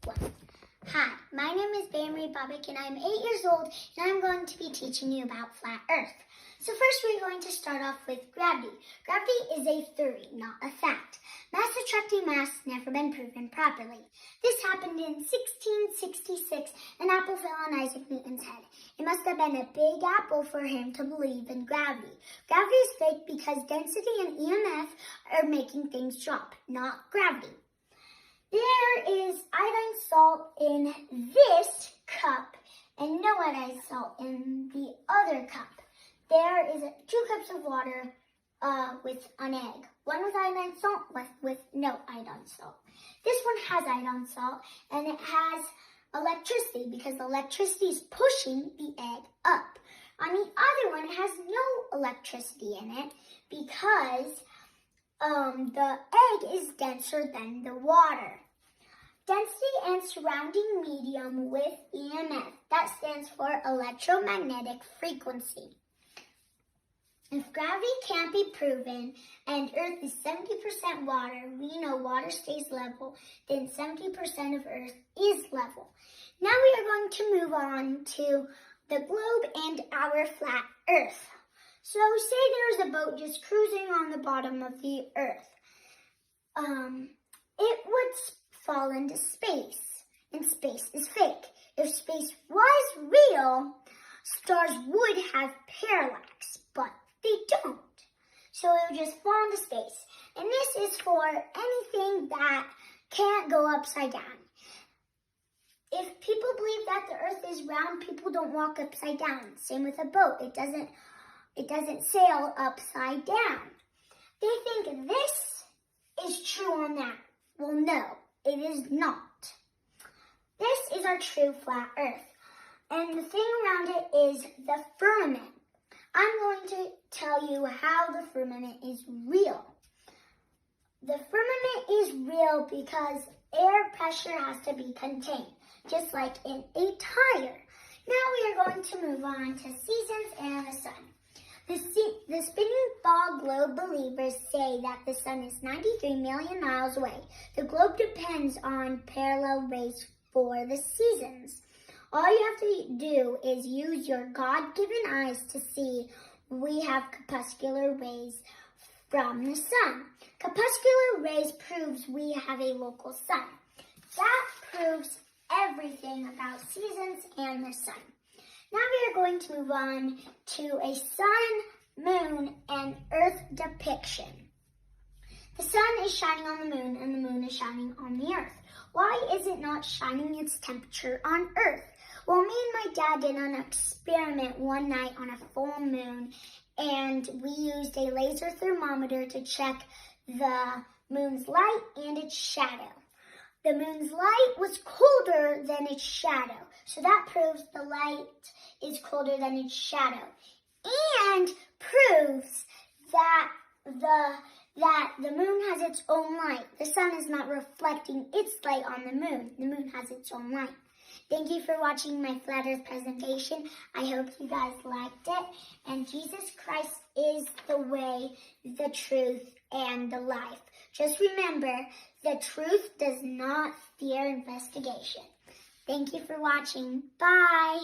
1. Hi, my name is Bainmarie Bobbick and I'm 8 years old and I'm going to be teaching you about flat Earth. So first we're going to start off with gravity. Gravity is a theory, not a fact. Mass attracting mass never been proven properly. This happened in 1666. An apple fell on Isaac Newton's head. It must have been a big apple for him to believe in gravity. Gravity is fake because density and EMF are making things drop, not gravity. There is iodine salt in this cup and no iodine salt in the other cup. There is 2 cups of water with an egg. One with iodine salt, with no iodine salt. This one has iodine salt and it has electricity because electricity is pushing the egg up. On the other one, it has no electricity in it because the egg is denser than the water. Density and surrounding medium with EMF. That stands for electromagnetic frequency. If gravity can't be proven and Earth is 70% water, we know water stays level, then 70% of Earth is level. Now we are going to move on to the globe and our flat Earth. So say there's a boat just cruising on the bottom of the Earth. It would fall into space, and space is fake. If space was real, stars would have parallax, but they don't. So it would just fall into space. And this is for anything that can't go upside down. If people believe that the Earth is round, people don't walk upside down. Same with a boat. It doesn't sail upside down. They think this is true on that. Well, no, it is not. This is our true flat Earth. And the thing around it is the firmament. I'm going to tell you how the firmament is real. The firmament is real because air pressure has to be contained, just like in a tire. Now we are going to move on to seasons and the sun. The spinning ball globe believers say that the sun is 93 million miles away. The globe depends on parallel rays for the seasons. All you have to do is use your God-given eyes to see we have crepuscular rays from the sun. Crepuscular rays proves we have a local sun. That proves everything about seasons and the sun. Now we are going to move on to a sun, moon, and earth depiction. The sun is shining on the moon and the moon is shining on the earth. Why is it not shining its temperature on earth? Well, me and my dad did an experiment one night on a full moon and we used a laser thermometer to check the moon's light and its shadow. The moon's light was colder than its shadow. So that proves the light is colder than its shadow. And proves that the moon has its own light. The sun is not reflecting its light on the moon. The moon has its own light. Thank you for watching my flat earth presentation. I hope you guys liked it. And Jesus Christ is the way, the truth, and the life. Just remember, the truth does not fear investigation. Thank you for watching. Bye.